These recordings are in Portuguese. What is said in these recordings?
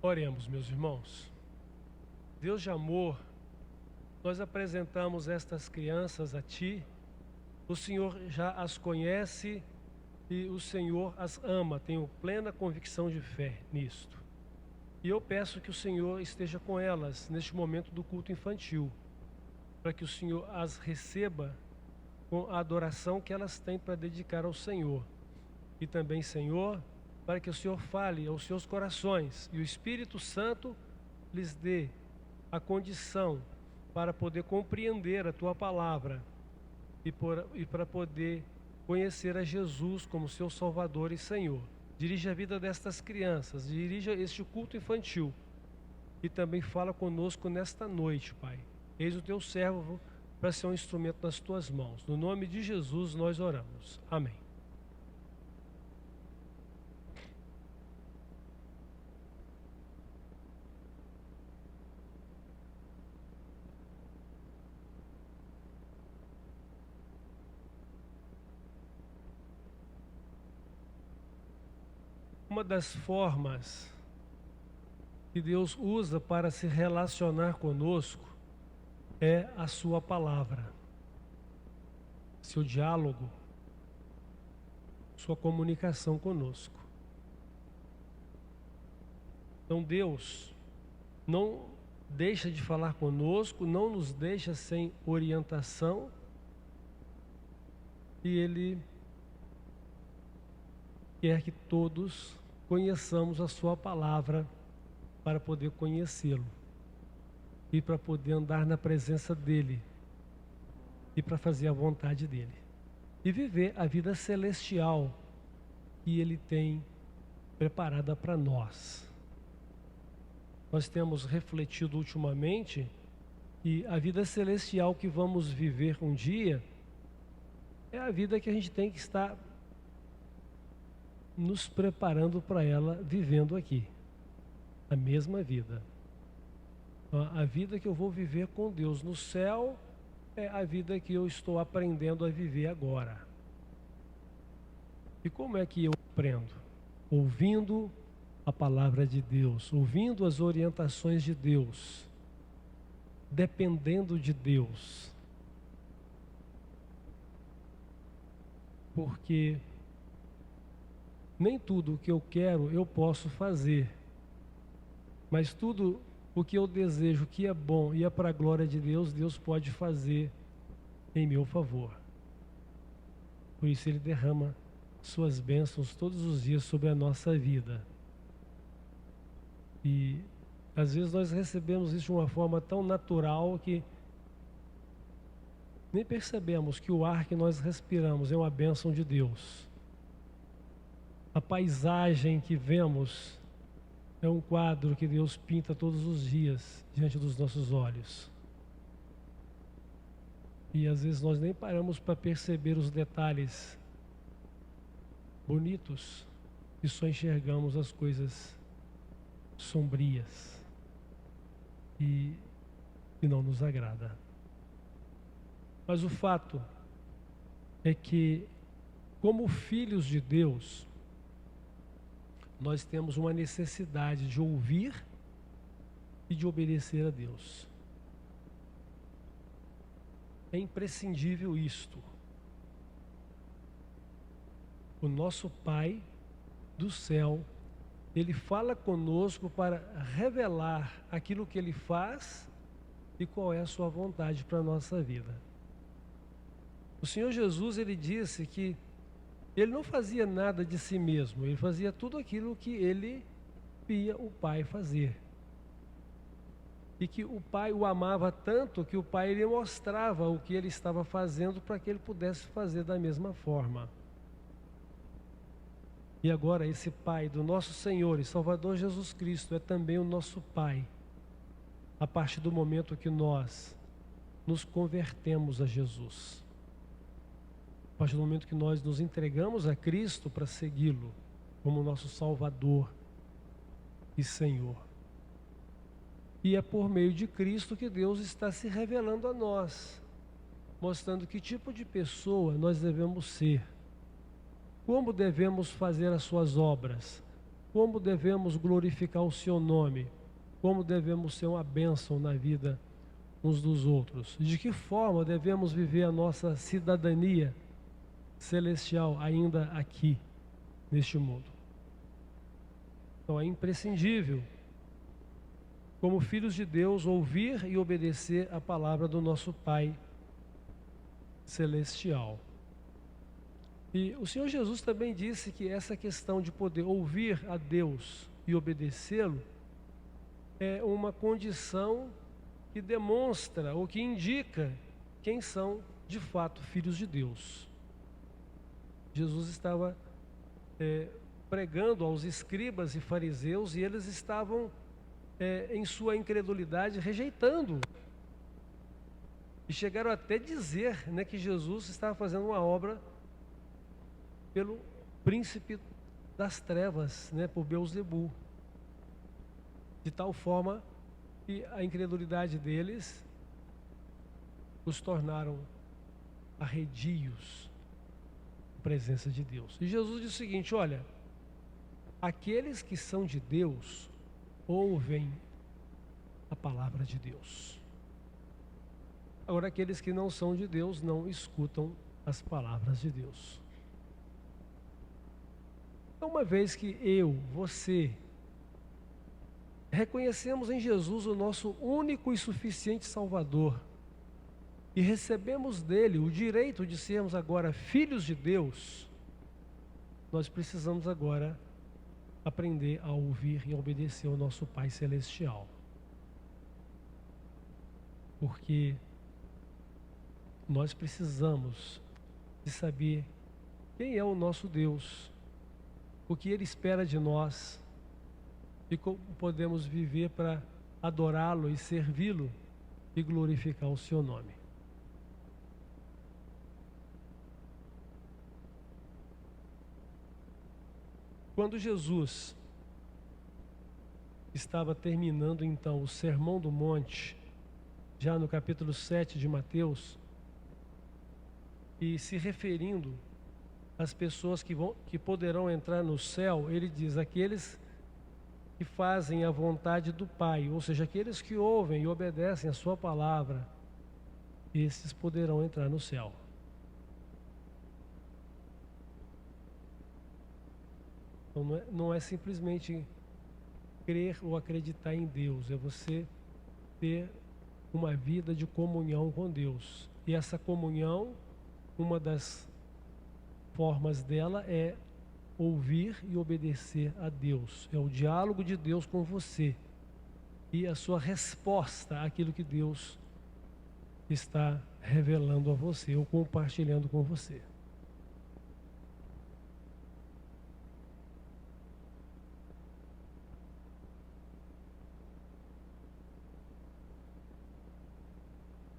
Oremos, meus irmãos. Deus de amor, nós apresentamos estas crianças a Ti. O Senhor já as conhece e o Senhor as ama. Tenho plena convicção de fé nisto. E eu peço que o Senhor esteja com elas neste momento do culto infantil, para que o Senhor as receba com a adoração que elas têm para dedicar ao Senhor. E também, Senhor, para que o Senhor fale aos seus corações e o Espírito Santo lhes dê a condição para poder compreender a Tua palavra e para poder conhecer a Jesus como seu Salvador e Senhor. Dirija a vida destas crianças, dirija este culto infantil e também fala conosco nesta noite, Pai. Eis o Teu servo para ser um instrumento nas Tuas mãos. No nome de Jesus nós oramos. Amém. Uma das formas que Deus usa para se relacionar conosco é a Sua palavra, seu diálogo, sua comunicação conosco. Então Deus não deixa de falar conosco, não nos deixa sem orientação, e Ele quer que todos conheçamos a Sua palavra para poder conhecê-lo e para poder andar na presença dEle e para fazer a vontade dEle e viver a vida celestial que Ele tem preparada para nós. Nós temos refletido ultimamente e a vida celestial que vamos viver um dia é a vida que a gente tem que estar nos preparando para ela, vivendo aqui a mesma vida. A vida que eu vou viver com Deus no céu é a vida que eu estou aprendendo a viver agora. E como é que eu aprendo? Ouvindo a palavra de Deus, ouvindo as orientações de Deus, dependendo de Deus. Porque nem tudo o que eu quero eu posso fazer, mas tudo o que eu desejo que é bom e é para a glória de Deus, Deus pode fazer em meu favor. Por isso Ele derrama Suas bênçãos todos os dias sobre a nossa vida. E às vezes nós recebemos isso de uma forma tão natural que nem percebemos que o ar que nós respiramos é uma bênção de Deus. A paisagem que vemos é um quadro que Deus pinta todos os dias diante dos nossos olhos. E às vezes nós nem paramos para perceber os detalhes bonitos e só enxergamos as coisas sombrias e não nos agrada. Mas o fato é que, como filhos de Deus, nós temos uma necessidade de ouvir e de obedecer a Deus. É imprescindível isto. O nosso Pai do céu, Ele fala conosco para revelar aquilo que Ele faz e qual é a Sua vontade para a nossa vida. O Senhor Jesus, Ele disse que Ele não fazia nada de si mesmo, Ele fazia tudo aquilo que Ele via o Pai fazer. E que o Pai o amava tanto que o Pai lhe mostrava o que Ele estava fazendo para que Ele pudesse fazer da mesma forma. E agora esse Pai do nosso Senhor e Salvador Jesus Cristo é também o nosso Pai, a partir do momento que nós nos convertemos a Jesus. A partir do momento que nós nos entregamos a Cristo para segui-lo como nosso Salvador e Senhor. E é por meio de Cristo que Deus está se revelando a nós, mostrando que tipo de pessoa nós devemos ser, como devemos fazer as suas obras, como devemos glorificar o seu nome, como devemos ser uma bênção na vida uns dos outros, de que forma devemos viver a nossa cidadania celestial ainda aqui, neste mundo. Então é imprescindível, como filhos de Deus, ouvir e obedecer a palavra do nosso Pai celestial. E o Senhor Jesus também disse que essa questão de poder ouvir a Deus e obedecê-lo é uma condição que demonstra ou que indica quem são de fato filhos de Deus. Jesus estava pregando aos escribas e fariseus e eles estavam em sua incredulidade rejeitando. E chegaram até dizer, né, que Jesus estava fazendo uma obra pelo príncipe das trevas, né, por Beelzebu. De tal forma que a incredulidade deles os tornaram arredios à presença de Deus. E Jesus disse o seguinte: olha, aqueles que são de Deus ouvem a palavra de Deus. Agora, aqueles que não são de Deus não escutam as palavras de Deus. Então, uma vez que eu, você, reconhecemos em Jesus o nosso único e suficiente Salvador e recebemos dele o direito de sermos agora filhos de Deus, nós precisamos agora aprender a ouvir e obedecer ao nosso Pai Celestial. Porque nós precisamos de saber quem é o nosso Deus, o que Ele espera de nós e como podemos viver para adorá-lo e servi-lo e glorificar o seu nome. Quando Jesus estava terminando então o Sermão do Monte, já no capítulo 7 de Mateus, e se referindo às pessoas que poderão entrar no céu, ele diz: aqueles que fazem a vontade do Pai, ou seja, aqueles que ouvem e obedecem a sua palavra, esses poderão entrar no céu. Então não é simplesmente crer ou acreditar em Deus, é você ter uma vida de comunhão com Deus. E essa comunhão, uma das formas dela é ouvir e obedecer a Deus. É o diálogo de Deus com você e a sua resposta àquilo que Deus está revelando a você ou compartilhando com você.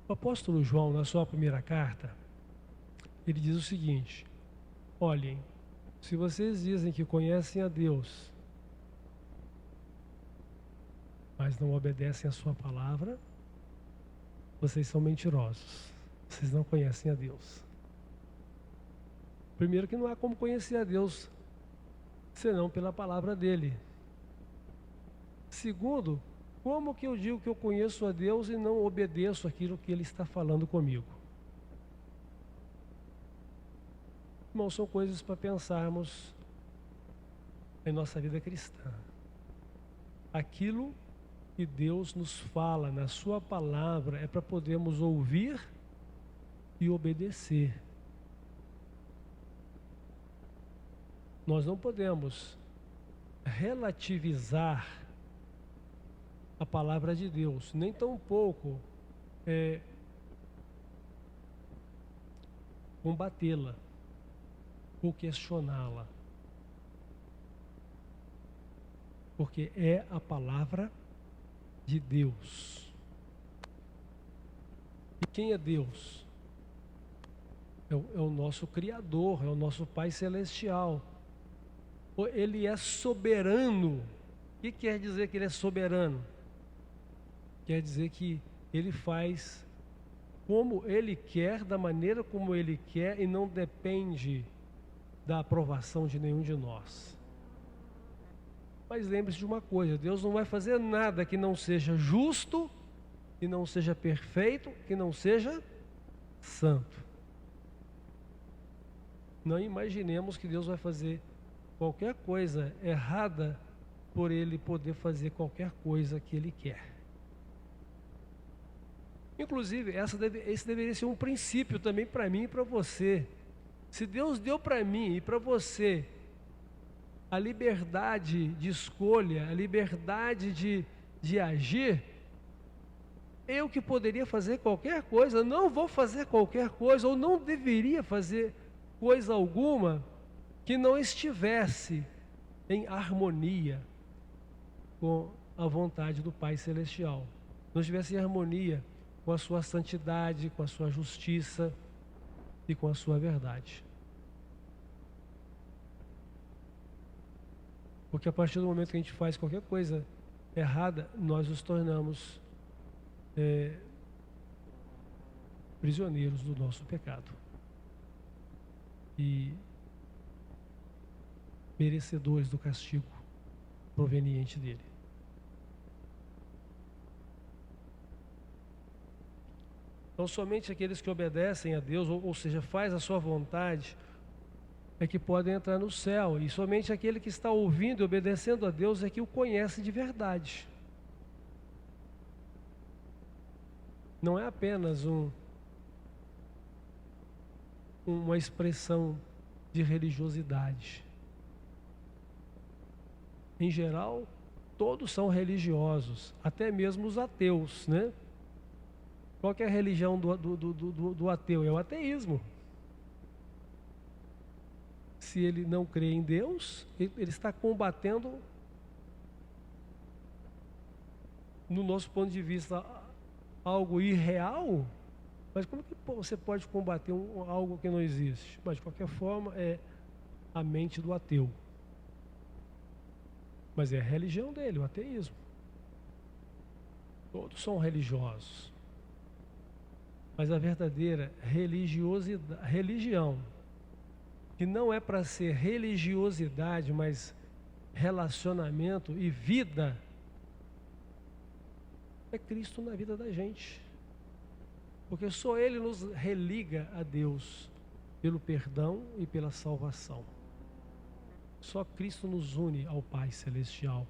O apóstolo João, na sua primeira carta, ele diz o seguinte: olhem, se vocês dizem que conhecem a Deus, mas não obedecem a sua palavra, vocês são mentirosos. Vocês não conhecem a Deus. Primeiro, que não há como conhecer a Deus senão pela palavra dele. Segundo, como que eu digo que eu conheço a Deus e não obedeço aquilo que Ele está falando comigo? Irmão, são coisas para pensarmos em nossa vida cristã. Aquilo que Deus nos fala na sua palavra é para podermos ouvir e obedecer. Nós não podemos relativizar a palavra de Deus, nem tampouco combatê-la ou questioná-la, porque é a palavra de Deus. E quem é Deus? É o nosso Criador, é o nosso Pai Celestial. Ele é soberano. O que quer dizer que Ele é soberano? Quer dizer que Ele faz como Ele quer, da maneira como Ele quer, e não depende da aprovação de nenhum de nós. Mas lembre-se de uma coisa: Deus não vai fazer nada que não seja justo, que não seja perfeito, que não seja santo. Não imaginemos que Deus vai fazer qualquer coisa errada por Ele poder fazer qualquer coisa que Ele quer. Inclusive, esse deveria ser um princípio também para mim e para você. Se Deus deu para mim e para você a liberdade de escolha, a liberdade de agir, eu que poderia fazer qualquer coisa, não vou fazer qualquer coisa, ou não deveria fazer coisa alguma que não estivesse em harmonia com a vontade do Pai Celestial, não estivesse em harmonia com a sua santidade, com a sua justiça e com a sua verdade. Porque a partir do momento que a gente faz qualquer coisa errada, nós nos tornamos prisioneiros do nosso pecado e merecedores do castigo proveniente dele. Então, somente aqueles que obedecem a Deus, ou seja, faz a sua vontade, é que podem entrar no céu. E somente aquele que está ouvindo e obedecendo a Deus é que o conhece de verdade. Não é apenas uma expressão de religiosidade. Em geral, todos são religiosos, até mesmo os ateus, né? Qual que é a religião do ateu? É o ateísmo. Se ele não crê em Deus, ele está combatendo, no nosso ponto de vista, algo irreal. Mas como que você pode combater algo que não existe? Mas de qualquer forma é a mente do ateu. Mas é a religião dele, o ateísmo. Todos são religiosos. Mas a verdadeira religião, que não é para ser religiosidade, mas relacionamento e vida, é Cristo na vida da gente. Porque só Ele nos religa a Deus pelo perdão e pela salvação. Só Cristo nos une ao Pai Celestial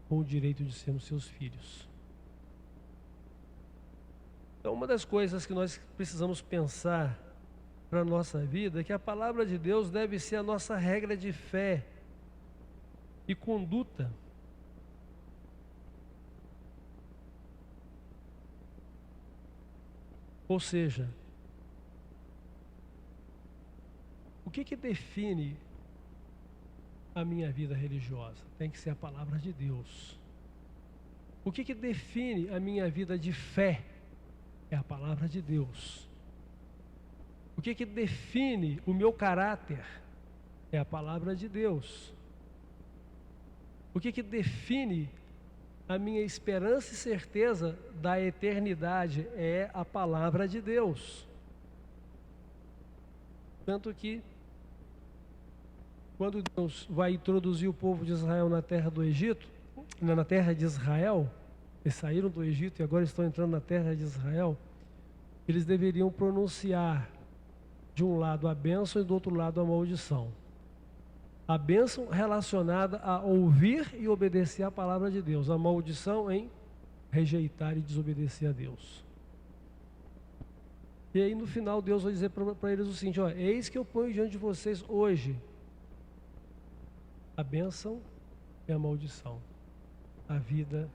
com o direito de sermos seus filhos. Então, uma das coisas que nós precisamos pensar para a nossa vida é que a palavra de Deus deve ser a nossa regra de fé e conduta. Ou seja, o que define a minha vida religiosa? Tem que ser a palavra de Deus. O que define a minha vida de fé? É a palavra de Deus. O que define o meu caráter? É a palavra de Deus. O que define a minha esperança e certeza da eternidade? É a palavra de Deus. Tanto que, quando Deus vai introduzir o povo de Israel na terra do Egito, na terra de Israel, eles saíram do Egito e agora estão entrando na terra de Israel, eles deveriam pronunciar de um lado a bênção e do outro lado a maldição. A bênção relacionada a ouvir e obedecer a palavra de Deus, a maldição em rejeitar e desobedecer a Deus. E aí no final Deus vai dizer para eles o seguinte: ó, eis que eu ponho diante de vocês hoje a bênção e a maldição, a vida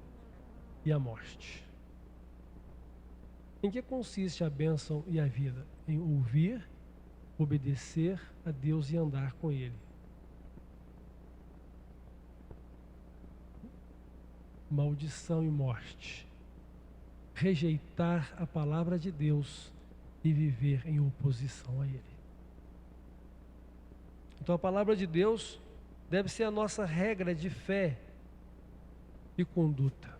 e a morte. Em que consiste a bênção e a vida? Em ouvir, obedecer a Deus e andar com Ele. Maldição e morte. Rejeitar a palavra de Deus e viver em oposição a Ele. Então a palavra de Deus deve ser a nossa regra de fé e conduta.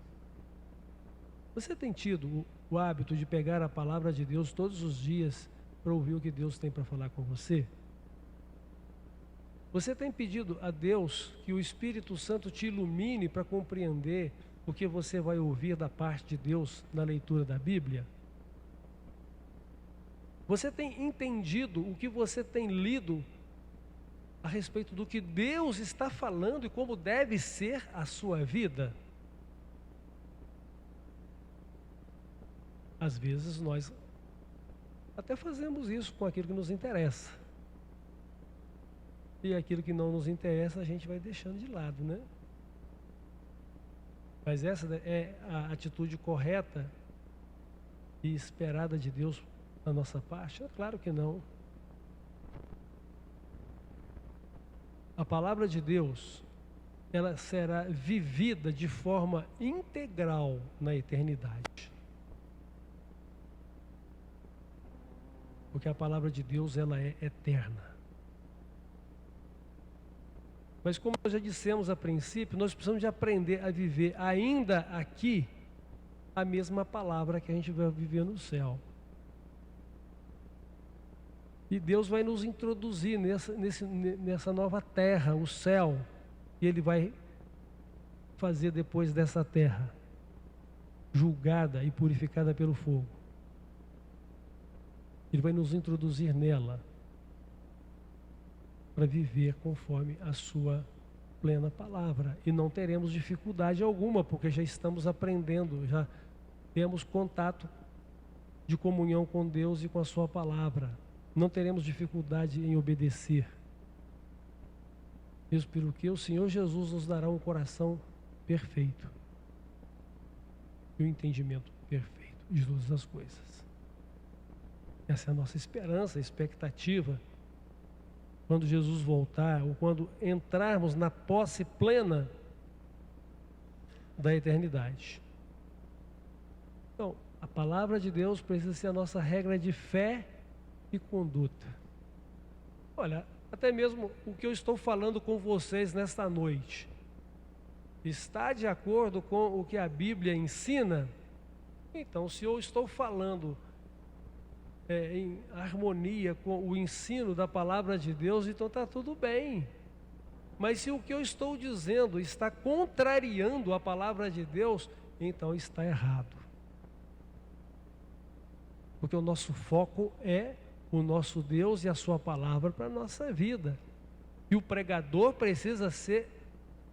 Você tem tido o hábito de pegar a palavra de Deus todos os dias para ouvir o que Deus tem para falar com você? Você tem pedido a Deus que o Espírito Santo te ilumine para compreender o que você vai ouvir da parte de Deus na leitura da Bíblia? Você tem entendido o que você tem lido a respeito do que Deus está falando e como deve ser a sua vida? Às vezes nós até fazemos isso com aquilo que nos interessa. E aquilo que não nos interessa a gente vai deixando de lado, né? Mas essa é a atitude correta e esperada de Deus da nossa parte? É claro que não. A palavra de Deus, ela será vivida de forma integral na eternidade. Porque a palavra de Deus, ela é eterna. Mas como nós já dissemos a princípio, nós precisamos de aprender a viver ainda aqui a mesma palavra que a gente vai viver no céu. E Deus vai nos introduzir nessa nova terra, o céu, e Ele vai fazer depois dessa terra, julgada e purificada pelo fogo. Ele vai nos introduzir nela, para viver conforme a sua plena palavra. E não teremos dificuldade alguma, porque já estamos aprendendo, já temos contato de comunhão com Deus e com a sua palavra. Não teremos dificuldade em obedecer. Isso pelo que o Senhor Jesus nos dará um coração perfeito e um entendimento perfeito de todas as coisas. Essa é a nossa esperança, expectativa. Quando Jesus voltar, ou quando entrarmos na posse plena da eternidade. Então, a palavra de Deus precisa ser a nossa regra de fé e conduta. Olha, até mesmo o que eu estou falando com vocês nesta noite está de acordo com o que a Bíblia ensina? Então, se eu estou falando em harmonia com o ensino da palavra de Deus, então está tudo bem. Mas se o que eu estou dizendo está contrariando a palavra de Deus, então está errado. Porque o nosso foco é o nosso Deus e a sua palavra para a nossa vida. E o pregador precisa ser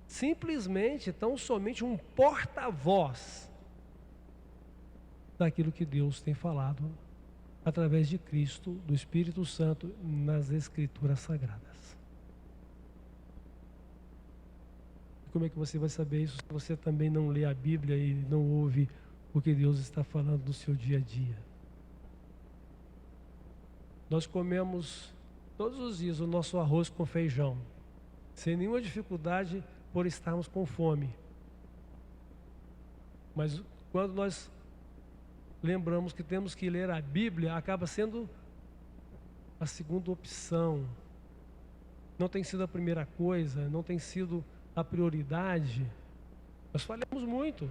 simplesmente, tão somente um porta-voz daquilo que Deus tem falado através de Cristo, do Espírito Santo, nas Escrituras Sagradas. Como é que você vai saber isso se você também não lê a Bíblia e não ouve o que Deus está falando no seu dia a dia? Nós comemos todos os dias o nosso arroz com feijão, sem nenhuma dificuldade por estarmos com fome. Mas quando nós lembramos que temos que ler a Bíblia, acaba sendo a segunda opção. Não tem sido a primeira coisa, não tem sido a prioridade. Nós falhamos muito.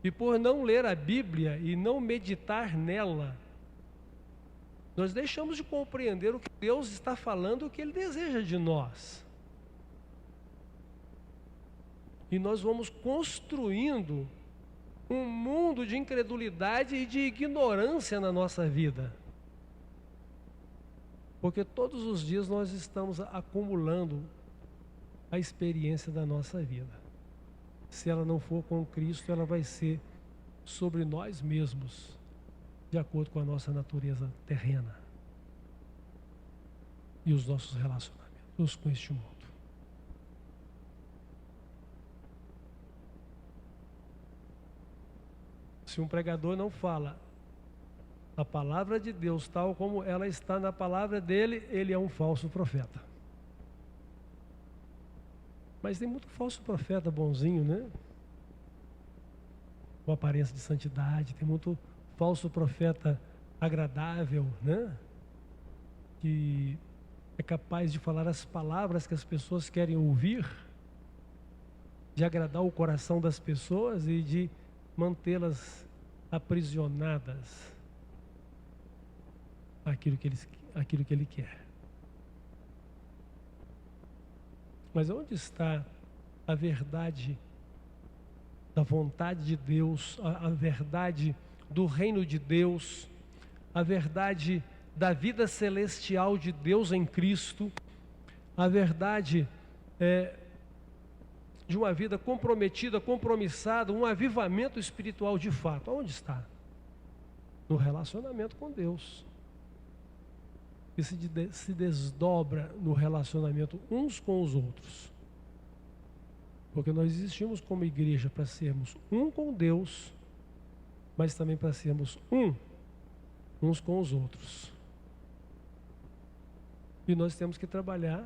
E por não ler a Bíblia e não meditar nela, nós deixamos de compreender o que Deus está falando, o que Ele deseja de nós. E nós vamos construindo um mundo de incredulidade e de ignorância na nossa vida. Porque todos os dias nós estamos acumulando a experiência da nossa vida. Se ela não for com Cristo, ela vai ser sobre nós mesmos, de acordo com a nossa natureza terrena e os nossos relacionamentos com este mundo. Se um pregador não fala a palavra de Deus tal como ela está na palavra dele, ele é um falso profeta. Mas tem muito falso profeta bonzinho, né? Com aparência de santidade, tem muito falso profeta agradável, né? Que é capaz de falar as palavras que as pessoas querem ouvir, de agradar o coração das pessoas e de mantê-las aprisionadas àquilo que ele quer. Mas onde está a verdade da vontade de Deus, a verdade do reino de Deus, a verdade da vida celestial de Deus em Cristo, a verdade de uma vida comprometida, compromissada, um avivamento espiritual de fato? Onde está? No relacionamento com Deus. E se desdobra no relacionamento uns com os outros. Porque nós existimos como igreja para sermos um com Deus, mas também para sermos uns com os outros. E nós temos que trabalhar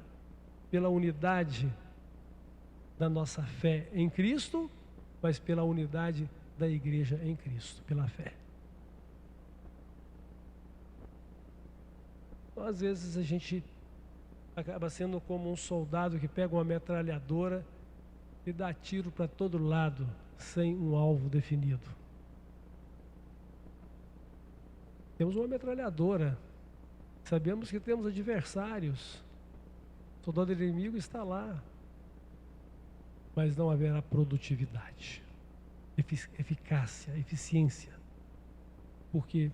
pela unidade da nossa fé em Cristo, mas pela unidade da igreja em Cristo, pela fé. Então, às vezes a gente acaba sendo como um soldado que pega uma metralhadora e dá tiro para todo lado, sem um alvo definido. Temos uma metralhadora, sabemos que temos adversários, o soldado inimigo está lá, mas não haverá produtividade, eficácia, eficiência, porque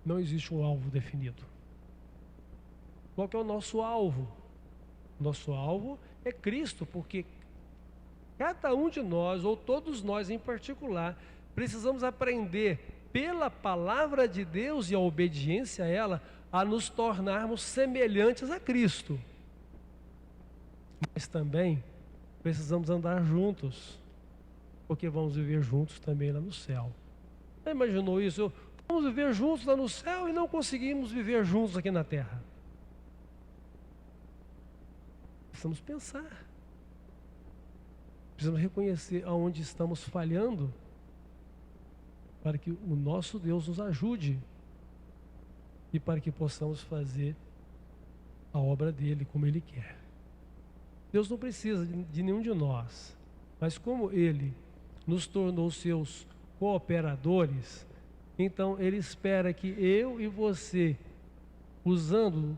não existe um alvo definido. Qual que é o nosso alvo? Nosso alvo é Cristo, porque cada um de nós, ou todos nós em particular, precisamos aprender pela palavra de Deus e a obediência a ela, a nos tornarmos semelhantes a Cristo. Mas também precisamos andar juntos, porque vamos viver juntos também lá no céu. Você imaginou isso? Vamos viver juntos lá no céu e não conseguimos viver juntos aqui na terra. Precisamos pensar. Precisamos reconhecer aonde estamos falhando, para que o nosso Deus nos ajude e para que possamos fazer a obra dele como ele quer. Deus não precisa de nenhum de nós, mas como ele nos tornou seus cooperadores, então ele espera que eu e você, usando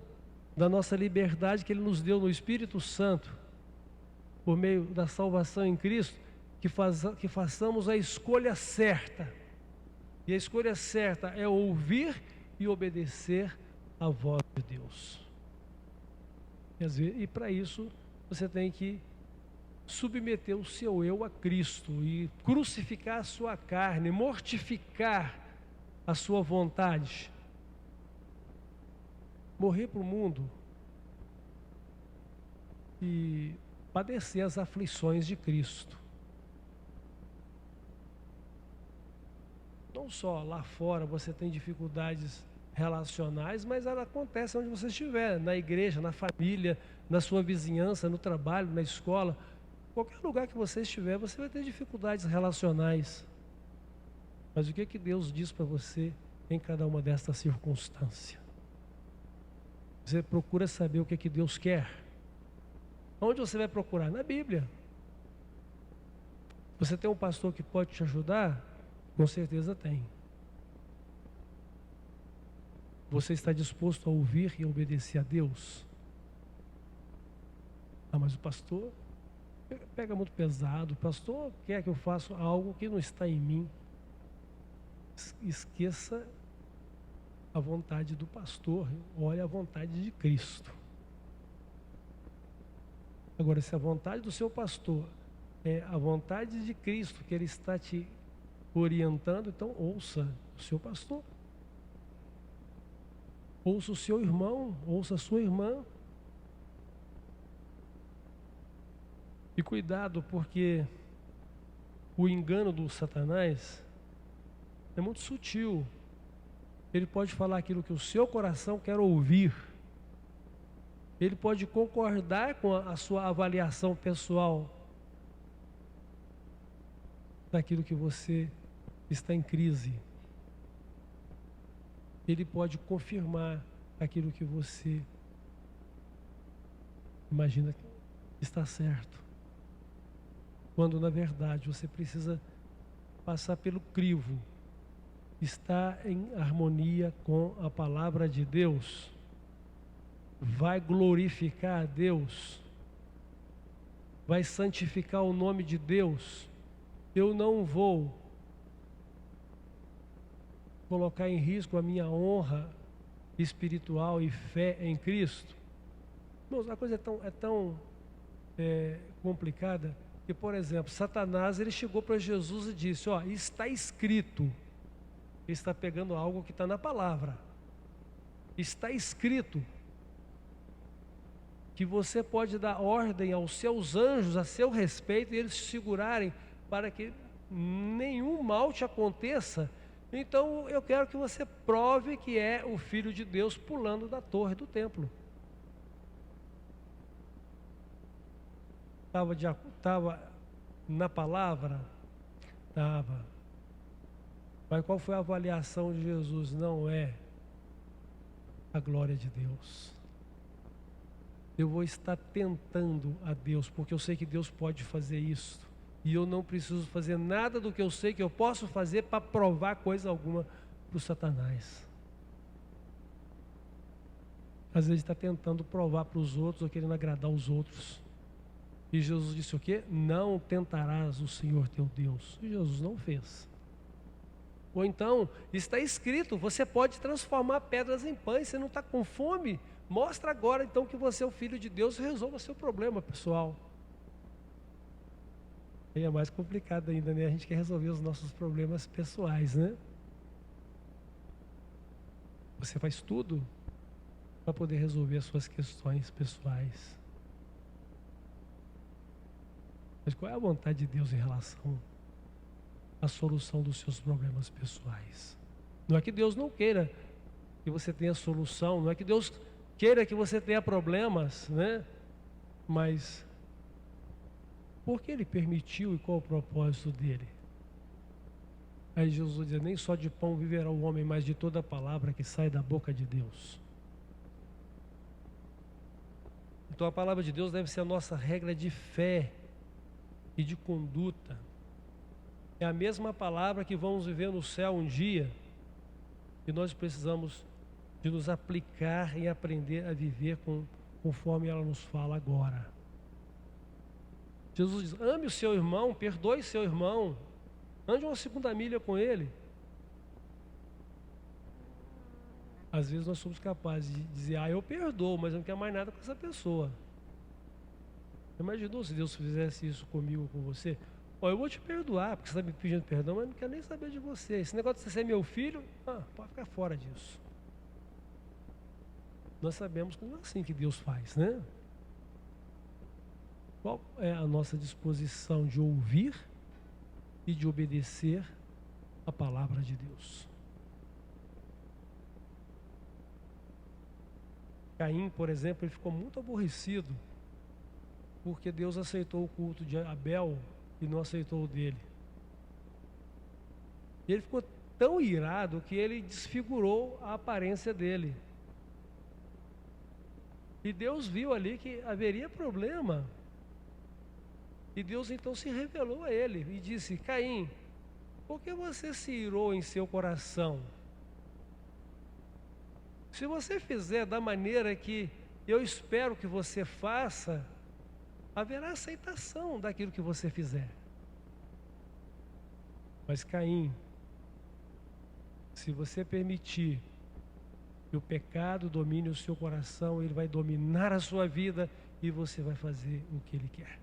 da nossa liberdade que ele nos deu no Espírito Santo, por meio da salvação em Cristo, que façamos a escolha certa. E a escolha certa é ouvir e obedecer a voz de Deus. E para isso você tem que submeter o seu eu a Cristo e crucificar a sua carne, mortificar a sua vontade. Morrer para o mundo e padecer as aflições de Cristo. Não só lá fora você tem dificuldades relacionais, mas ela acontece onde você estiver, na igreja, na família, na sua vizinhança, no trabalho, na escola. Qualquer lugar que você estiver, você vai ter dificuldades relacionais. Mas o que é que Deus diz para você em cada uma destas circunstâncias? Você procura saber o que é que Deus quer. Onde você vai procurar? Na Bíblia. Você tem um pastor que pode te ajudar? Com certeza tem. Você está disposto a ouvir e obedecer a Deus? Ah, mas o pastor pega muito pesado. O pastor quer que eu faça algo que não está em mim. Esqueça a vontade do pastor, olhe a vontade de Cristo. Agora, se a vontade do seu pastor é a vontade de Cristo, que ele está te orientando, então ouça o seu pastor. Ouça o seu irmão, ouça a sua irmã. E cuidado, porque o engano do Satanás é muito sutil. Ele pode falar aquilo que o seu coração quer ouvir. Ele pode concordar com a sua avaliação pessoal daquilo que você está em crise. Ele pode confirmar aquilo que você imagina que está certo, quando na verdade você precisa passar pelo crivo, estar em harmonia com a palavra de Deus, vai glorificar a Deus, vai santificar o nome de Deus, eu não vou colocar em risco a minha honra espiritual e fé em Cristo. Irmãos, a coisa é tão complicada que, por exemplo, Satanás, ele chegou para Jesus e disse: ó, está escrito. Ele está pegando algo que está na palavra. Está escrito que você pode dar ordem aos seus anjos a seu respeito e eles te segurarem para que nenhum mal te aconteça. Então eu quero que você prove que é o Filho de Deus pulando da torre do templo. Estava na palavra? Estava. Mas qual foi a avaliação de Jesus? Não é a glória de Deus. Eu vou estar tentando a Deus, porque eu sei que Deus pode fazer isso. E eu não preciso fazer nada do que eu sei que eu posso fazer para provar coisa alguma para o Satanás. Às vezes está tentando provar para os outros ou querendo agradar os outros. E Jesus disse o quê? Não tentarás o Senhor teu Deus. E Jesus não fez. Ou então, está escrito, você pode transformar pedras em pães. Você não está com fome? Mostra agora então que você é o Filho de Deus e resolva seu problema, pessoal. Aí é mais complicado ainda, né? A gente quer resolver os nossos problemas pessoais, né? Você faz tudo para poder resolver as suas questões pessoais. Mas qual é a vontade de Deus em relação à solução dos seus problemas pessoais? Não é que Deus não queira que você tenha solução, não é que Deus queira que você tenha problemas, né? Mas por que Ele permitiu e qual o propósito dele? Aí Jesus diz: nem só de pão viverá o homem, mas de toda a palavra que sai da boca de Deus. Então a palavra de Deus deve ser a nossa regra de fé e de conduta. É a mesma palavra que vamos viver no céu um dia, e nós precisamos de nos aplicar e aprender a viver conforme ela nos fala agora. Jesus diz: ame o seu irmão, perdoe seu irmão, ande uma segunda milha com ele. Às vezes nós somos capazes de dizer: eu perdoo, mas eu não quero mais nada com essa pessoa. Imaginou se Deus fizesse isso comigo, com você? Eu vou te perdoar, porque você está me pedindo perdão, mas eu não quero nem saber de você. Esse negócio de você ser meu filho, pode ficar fora disso. Nós sabemos que não é assim que Deus faz, né? Qual é a nossa disposição de ouvir e de obedecer a palavra de Deus? Caim, por exemplo, ele ficou muito aborrecido porque Deus aceitou o culto de Abel e não aceitou o dele. E ele ficou tão irado que ele desfigurou a aparência dele. E Deus viu ali que haveria problema. E Deus então se revelou a ele e disse: Caim, por que você se irou em seu coração? Se você fizer da maneira que eu espero que você faça, haverá aceitação daquilo que você fizer. Mas Caim, se você permitir que o pecado domine o seu coração, ele vai dominar a sua vida e você vai fazer o que ele quer.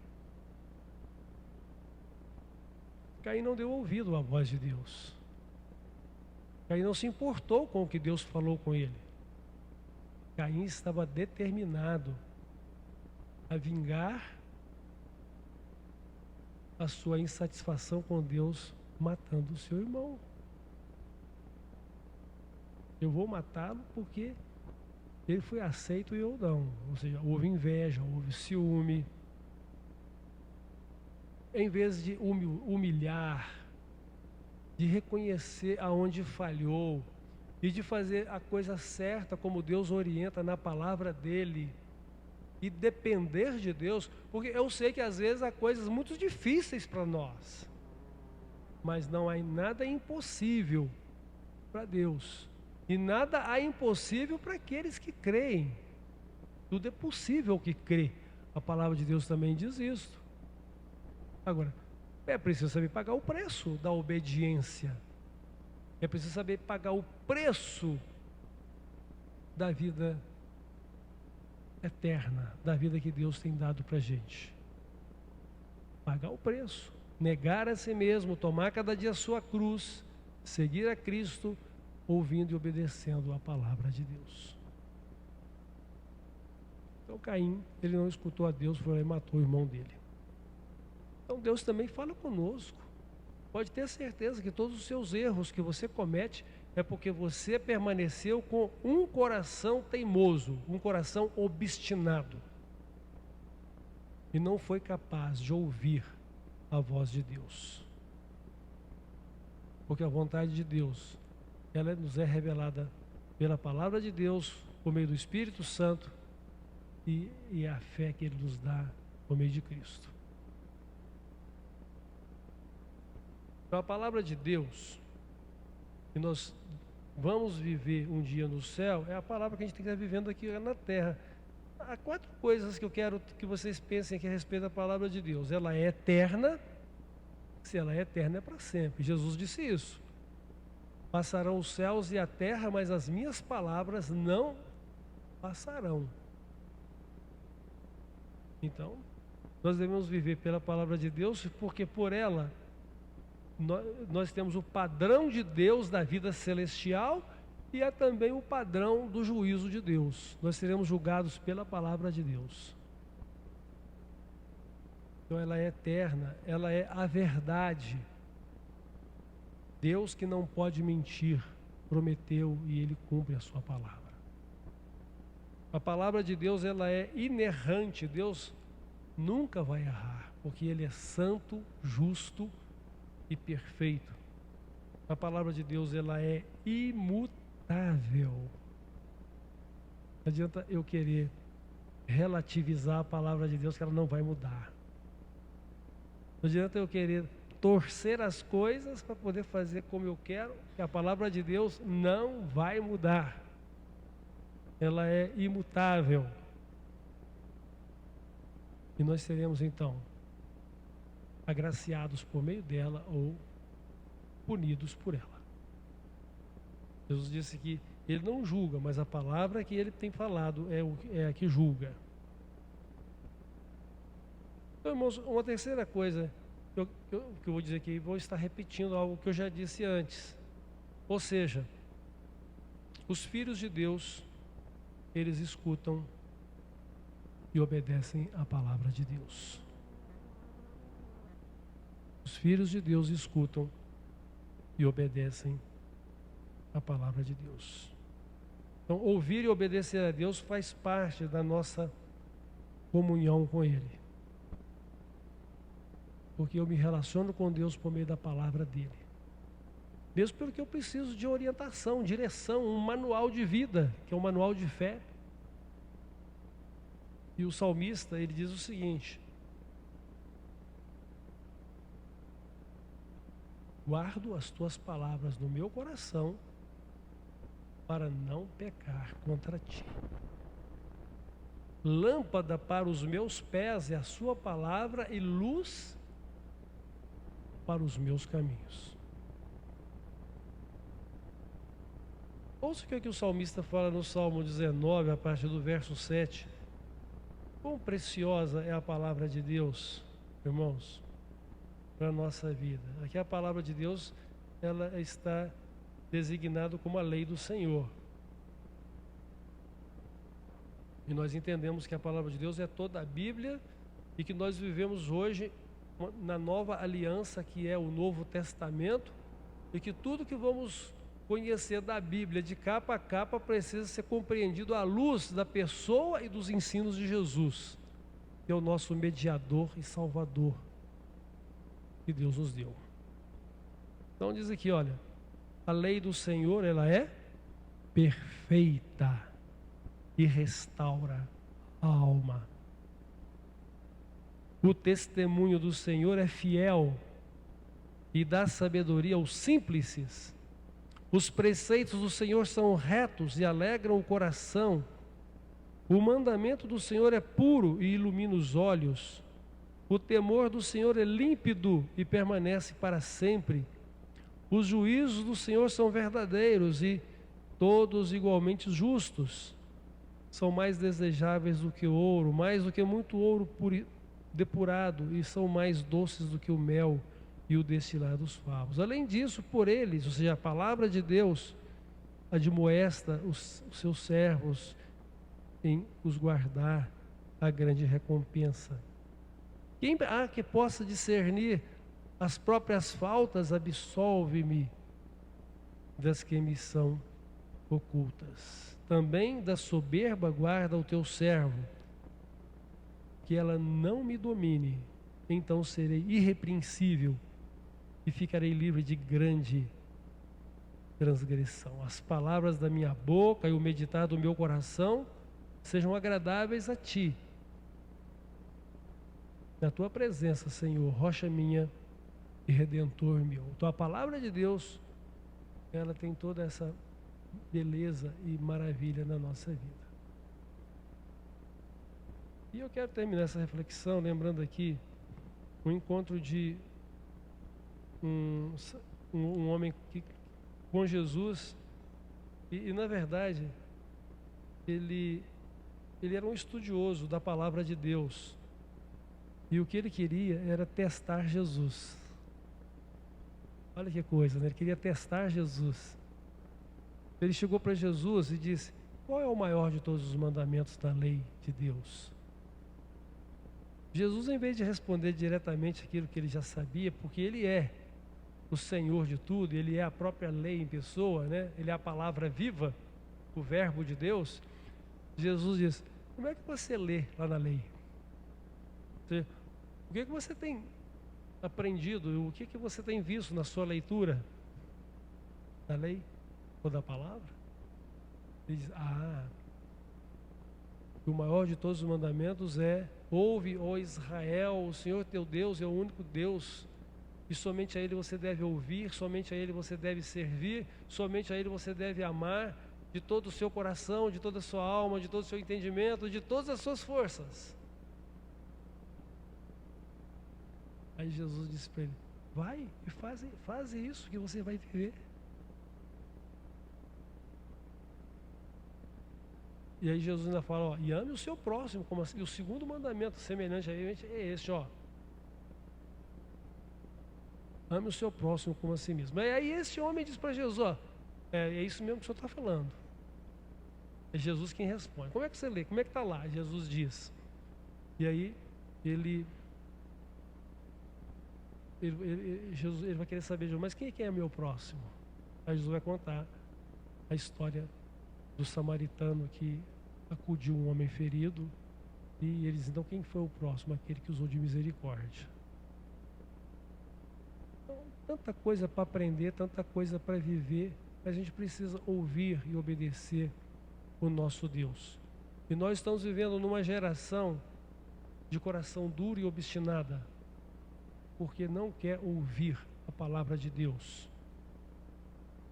Caim não deu ouvido à voz de Deus. Caim não se importou com o que Deus falou com ele. Caim estava determinado a vingar a sua insatisfação com Deus matando o seu irmão. Eu vou matá-lo porque ele foi aceito e eu não. Ou seja, houve inveja, houve ciúme. Em vez de humilhar, de reconhecer aonde falhou e de fazer a coisa certa como Deus orienta na palavra dele e depender de Deus, porque eu sei que às vezes há coisas muito difíceis para nós, mas não há nada impossível para Deus e nada há impossível para aqueles que creem. Tudo é possível que crê. A palavra de Deus também diz isso. Agora, é preciso saber pagar o preço da obediência. É preciso saber pagar o preço da vida eterna, da vida que Deus tem dado para a gente. Pagar o preço, negar a si mesmo, tomar cada dia a sua cruz, seguir a Cristo, ouvindo e obedecendo a palavra de Deus. Então Caim, ele não escutou a Deus, foi lá e matou o irmão dele. Então Deus também fala conosco. Pode ter certeza que todos os seus erros que você comete é porque você permaneceu com um coração teimoso, um coração obstinado. E não foi capaz de ouvir a voz de Deus. Porque a vontade de Deus, ela nos é revelada pela palavra de Deus, por meio do Espírito Santo, e a fé que Ele nos dá por meio de Cristo. Então a palavra de Deus, que nós vamos viver um dia no céu, é a palavra que a gente tem que estar vivendo aqui na terra. Há 4 coisas que eu quero que vocês pensem aqui a respeito da palavra de Deus. Ela é eterna. Se ela é eterna, é para sempre. Jesus disse isso. Passarão os céus e a terra, mas as minhas palavras não passarão. Então, nós devemos viver pela palavra de Deus, porque por ela nós temos o padrão de Deus da vida celestial e é também o padrão do juízo de Deus. Nós seremos julgados pela palavra de Deus. Então ela é eterna, ela é a verdade. Deus que não pode mentir, prometeu e Ele cumpre a sua palavra. A palavra de Deus, ela é inerrante. Deus nunca vai errar, porque Ele é santo, justo e perfeito. A palavra de Deus, ela é imutável. Não adianta eu querer relativizar a palavra de Deus, que ela não vai mudar. Não adianta eu querer torcer as coisas para poder fazer como eu quero, que a palavra de Deus não vai mudar. Ela é imutável. E nós seremos então agraciados por meio dela ou punidos por ela. Jesus disse que Ele não julga, mas a palavra que Ele tem falado é a que julga. Então, irmãos, uma terceira coisa que eu vou dizer aqui, vou estar repetindo algo que eu já disse antes. Ou seja, os filhos de Deus, eles escutam e obedecem à palavra de Deus. Os filhos de Deus escutam e obedecem à palavra de Deus. Então, ouvir e obedecer a Deus faz parte da nossa comunhão com Ele. Porque eu me relaciono com Deus por meio da palavra dEle. Mesmo porque eu preciso de orientação, direção, um manual de vida, que é um manual de fé. E o salmista, ele diz o seguinte: guardo as tuas palavras no meu coração para não pecar contra ti. Lâmpada para os meus pés é a sua palavra e luz para os meus caminhos. Ouça o que o salmista fala no Salmo 19, a partir do verso 7. Quão preciosa é a palavra de Deus, irmãos, para a nossa vida. Aqui a palavra de Deus, ela está designada como a lei do Senhor. E nós entendemos que a palavra de Deus é toda a Bíblia e que nós vivemos hoje na nova aliança, que é o Novo Testamento, e que tudo que vamos conhecer da Bíblia de capa a capa precisa ser compreendido à luz da pessoa e dos ensinos de Jesus, que é o nosso mediador e salvador que Deus nos deu. Então diz aqui, olha, a lei do Senhor, ela é perfeita e restaura a alma. O testemunho do Senhor é fiel e dá sabedoria aos simples. Os preceitos do Senhor são retos e alegram o coração. O mandamento do Senhor é puro e ilumina os olhos. O temor do Senhor é límpido e permanece para sempre. Os juízos do Senhor são verdadeiros e todos igualmente justos. São mais desejáveis do que o ouro, mais do que muito ouro depurado, e são mais doces do que o mel e o destilar dos favos. Além disso, por eles, ou seja, a palavra de Deus, admoesta os seus servos em os guardar a grande recompensa. Quem há que possa discernir as próprias faltas, absolve-me das que me são ocultas. Também da soberba guarda o teu servo, que ela não me domine, então serei irrepreensível e ficarei livre de grande transgressão. As palavras da minha boca e o meditar do meu coração sejam agradáveis a ti. Na tua presença, Senhor, rocha minha e redentor meu. Tua palavra de Deus, ela tem toda essa beleza e maravilha na nossa vida. E eu quero terminar essa reflexão lembrando aqui um encontro de um homem com Jesus e na verdade ele era um estudioso da palavra de Deus e o que ele queria era testar Jesus. Olha que coisa, né? Ele queria testar Jesus. Ele chegou para Jesus e disse: qual é o maior de todos os mandamentos da lei de Deus? Jesus, em vez de responder diretamente aquilo que ele já sabia, porque ele é o Senhor de tudo, ele é a própria lei em pessoa, né? Ele é a palavra viva, o verbo de Deus. Jesus diz: como é que você lê lá na lei? O que você tem aprendido? O que você tem visto na sua leitura da lei ou da palavra? Ele diz: o maior de todos os mandamentos é: ouve, ó Israel, o Senhor teu Deus é o único Deus, e somente a Ele você deve ouvir, somente a Ele você deve servir, somente a Ele você deve amar de todo o seu coração, de toda a sua alma, de todo o seu entendimento, de todas as suas forças. Aí Jesus disse para ele: vai e faz isso que você vai viver. E aí Jesus ainda fala: ó, e ame o seu próximo como assim. E o segundo mandamento semelhante a ele é esse, ó: ame o seu próximo como a si mesmo. E aí esse homem diz para Jesus: ó, é isso mesmo que o senhor está falando. É Jesus quem responde. Como é que você lê? Como é que está lá? Jesus diz. E aí Jesus vai querer saber: mas quem é meu próximo? Aí Jesus vai contar a história do samaritano que acudiu um homem ferido, e eles: então quem foi o próximo? Aquele que usou de misericórdia. Então, tanta coisa para aprender, tanta coisa para viver, mas a gente precisa ouvir e obedecer o nosso Deus. E nós estamos vivendo numa geração de coração duro e obstinada, porque não quer ouvir a palavra de Deus.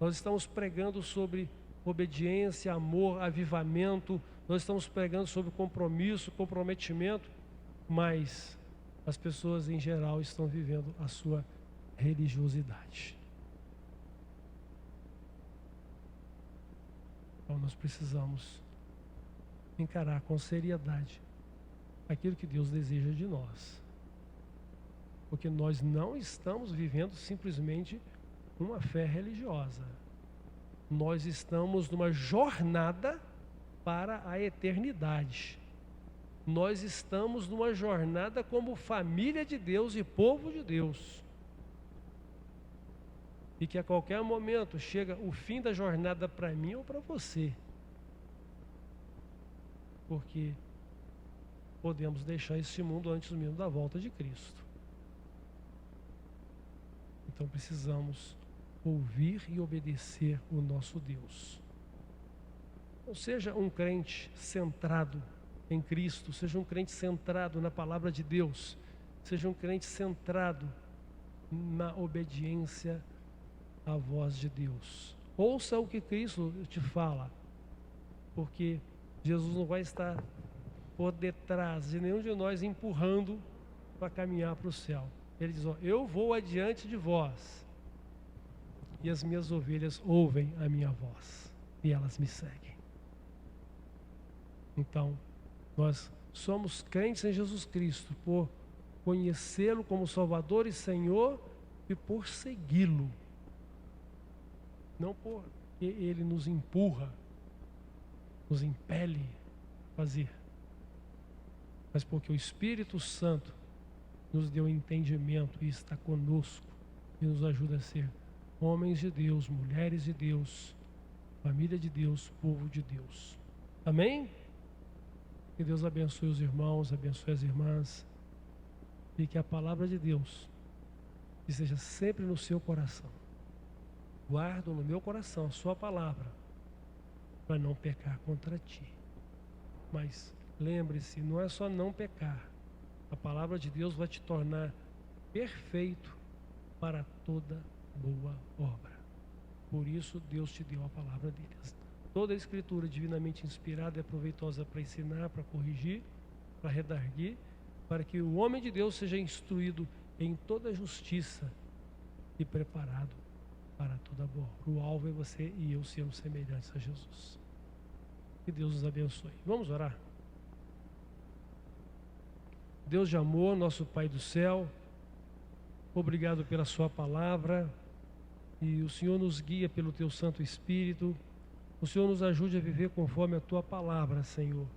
Nós estamos pregando sobre obediência, amor, avivamento, nós estamos pregando sobre compromisso, comprometimento, mas as pessoas em geral estão vivendo a sua religiosidade. Então nós precisamos encarar com seriedade aquilo que Deus deseja de nós, porque nós não estamos vivendo simplesmente uma fé religiosa. Nós estamos numa jornada para a eternidade. Nós estamos numa jornada como família de Deus e povo de Deus. E que a qualquer momento chega o fim da jornada para mim ou para você. Porque podemos deixar esse mundo antes mesmo da volta de Cristo. Então precisamos ouvir e obedecer o nosso Deus. Ou seja, um crente centrado em Cristo, seja um crente centrado na palavra de Deus, seja um crente centrado na obediência à voz de Deus. Ouça o que Cristo te fala, porque Jesus não vai estar por detrás de nenhum de nós empurrando para caminhar para o céu. Ele diz, ó, eu vou adiante de vós, e as minhas ovelhas ouvem a minha voz, e elas me seguem. Então, nós somos crentes em Jesus Cristo por conhecê-lo como Salvador e Senhor e por segui-lo. Não porque ele nos empurra, nos impele a fazer, mas porque o Espírito Santo nos deu entendimento e está conosco e nos ajuda a ser homens de Deus, mulheres de Deus, família de Deus, povo de Deus. Amém? Que Deus abençoe os irmãos, abençoe as irmãs, e que a palavra de Deus esteja sempre no seu coração. Guardo no meu coração a sua palavra, para não pecar contra ti. Mas lembre-se, não é só não pecar. A palavra de Deus vai te tornar perfeito para toda boa obra. Por isso Deus te deu a palavra dele. Toda a escritura divinamente inspirada é proveitosa para ensinar, para corrigir, para redarguir, para que o homem de Deus seja instruído em toda justiça e preparado para toda boa obra. O alvo é você e eu sermos semelhantes a Jesus. Que Deus nos abençoe. Vamos orar. Deus de amor, nosso Pai do céu, obrigado pela sua palavra, e o Senhor nos guia pelo teu Santo Espírito. O Senhor nos ajude a viver conforme a tua palavra, Senhor.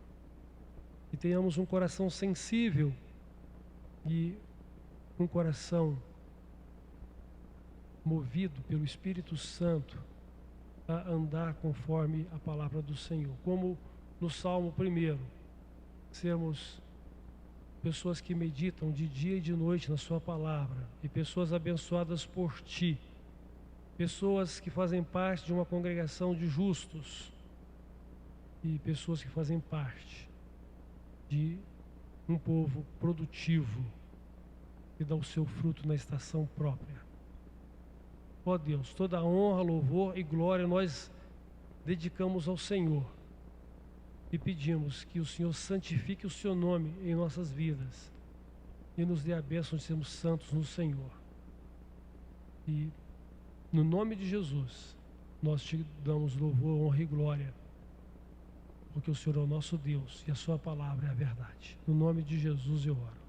E tenhamos um coração sensível e um coração movido pelo Espírito Santo a andar conforme a palavra do Senhor. Como no Salmo 1, sermos pessoas que meditam de dia e de noite na sua palavra, e pessoas abençoadas por ti, pessoas que fazem parte de uma congregação de justos, e pessoas que fazem parte de um povo produtivo, que dá o seu fruto na estação própria. Ó Deus, toda honra, louvor e glória nós dedicamos ao Senhor, e pedimos que o Senhor santifique o seu nome em nossas vidas e nos dê a bênção de sermos santos no Senhor. E no nome de Jesus nós te damos louvor, honra e glória, porque o Senhor é o nosso Deus e a sua palavra é a verdade. No nome de Jesus eu oro.